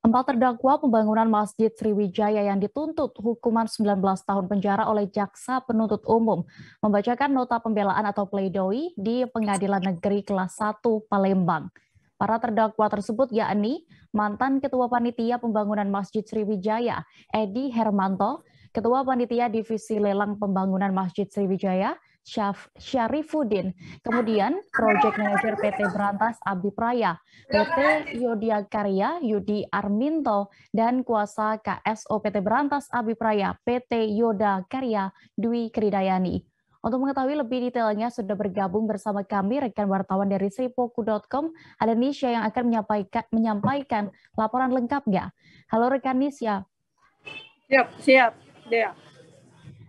Empat terdakwa pembangunan Masjid Sriwijaya yang dituntut hukuman 19 tahun penjara oleh Jaksa Penuntut Umum membacakan nota pembelaan atau pledoi di Pengadilan Negeri Kelas 1 Palembang. Para terdakwa tersebut yakni mantan Ketua Panitia Pembangunan Masjid Sriwijaya, Edi Hermanto, Ketua Panitia Divisi Lelang Pembangunan Masjid Sriwijaya, Syarifuddin, kemudian Project Manager PT Berantas Abi Praya, PT Yodia Karya Yudi Arminto, dan kuasa KSO PT Berantas Abi Praya, PT Yoda Karya Dwi Kridayani. Untuk mengetahui lebih detailnya sudah bergabung bersama kami rekan wartawan dari sripoku.com, ada Nisya yang akan menyampaikan laporan lengkapnya. Halo rekan Nisya. Siap, Dea.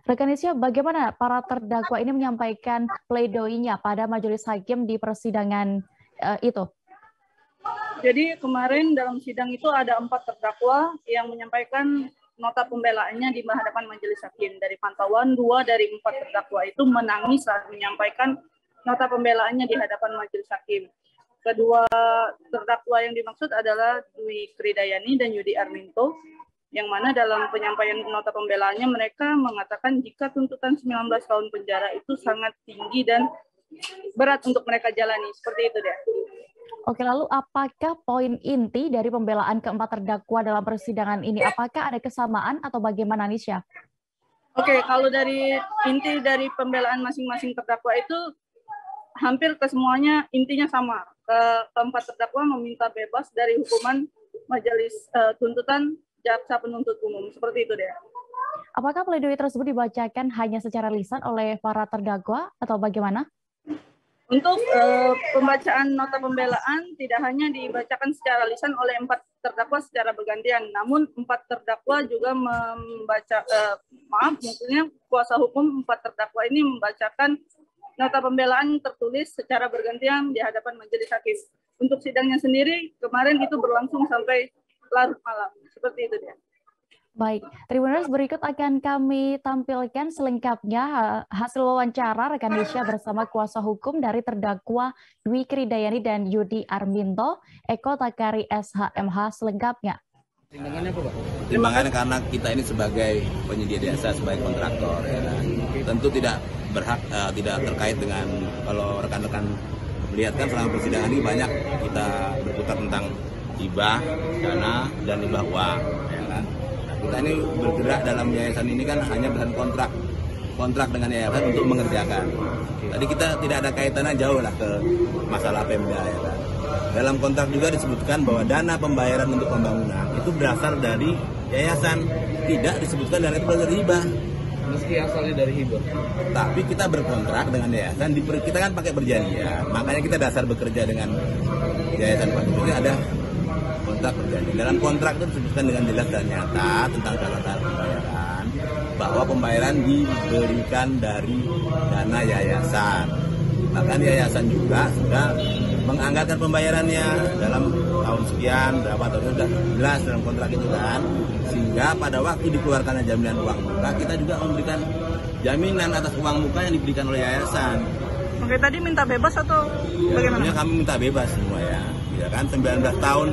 Rekan Nisya, bagaimana para terdakwa ini menyampaikan pledoinya pada majelis hakim di persidangan itu? Jadi kemarin dalam sidang itu ada 4 terdakwa yang menyampaikan nota pembelaannya di hadapan majelis hakim. Dari pantauan 2 dari 4 terdakwa itu menangis saat menyampaikan nota pembelaannya di hadapan majelis hakim. Kedua terdakwa yang dimaksud adalah Dwi Kridayani dan Yudi Arminto, yang mana dalam penyampaian nota pembelaannya mereka mengatakan jika tuntutan 19 tahun penjara itu sangat tinggi dan berat untuk mereka jalani. Seperti itu deh. Oke, lalu apakah poin inti dari pembelaan keempat terdakwa dalam persidangan ini? Apakah ada kesamaan atau bagaimana, Nisya? Oke, kalau dari inti dari pembelaan masing-masing terdakwa itu hampir kesemuanya intinya sama. Keempat terdakwa meminta bebas dari hukuman majelis tuntutan Jaksa Penuntut Umum. Seperti itu deh. Apakah pledoi tersebut dibacakan hanya secara lisan oleh para terdakwa atau bagaimana? Untuk pembacaan nota pembelaan tidak hanya dibacakan secara lisan oleh 4 terdakwa secara bergantian, namun 4 terdakwa juga maksudnya kuasa hukum 4 terdakwa ini membacakan nota pembelaan tertulis secara bergantian di hadapan majelis hakim. Untuk sidangnya sendiri kemarin itu berlangsung sampai larut malam. Seperti itu dia. Baik, Tribuners, berikut akan kami tampilkan selengkapnya hasil wawancara rekan Nisya bersama kuasa hukum dari terdakwa Dwi Kridayani dan Yudi Arminto, Eko Takari SHMH selengkapnya. Pertimbangannya apa, Pak? Pertimbangannya karena kita ini sebagai penyedia jasa, sebagai kontraktor, ya kan? Tentu tidak berhak, tidak terkait dengan kalau rekan-rekan melihat kan selama persidangan ini banyak kita berputar tentang hibah, dana, dan hibah uang, ya kan? Kita ini bergerak dalam yayasan ini kan hanya berdasarkan kontrak dengan yayasan untuk mengerjakan. Tadi kita tidak ada kaitannya jauh lah ke masalah Pemda, ya kan. Dalam kontrak juga disebutkan bahwa dana pembayaran untuk pembangunan itu berasal dari yayasan, tidak disebutkan dana itu berasal dari hibah. Meski asalnya dari hibah. Tapi kita berkontrak dengan yayasan, kita kan pakai perjanjian, makanya kita dasar bekerja dengan yayasan Pak. Jadi ada kontrak perjanjian. Dalam kontrak itu disebutkan dengan jelas dan nyata tentang catatan pembayaran bahwa pembayaran diberikan dari dana yayasan. Bahkan yayasan juga sudah menganggarkan pembayarannya dalam tahun sekian, berapa tahun sudah jelas dalam kontrak itu kan. Sehingga pada waktu dikeluarkannya jaminan uang muka, kita juga memberikan jaminan atas uang muka yang diberikan oleh yayasan. Oke, tadi minta bebas atau bagaimana? Ya, kami minta bebas semua ya kan 19 tahun.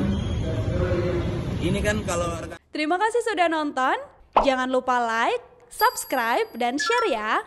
Ini kan kalau... Terima kasih sudah nonton. Jangan lupa like, subscribe, dan share ya.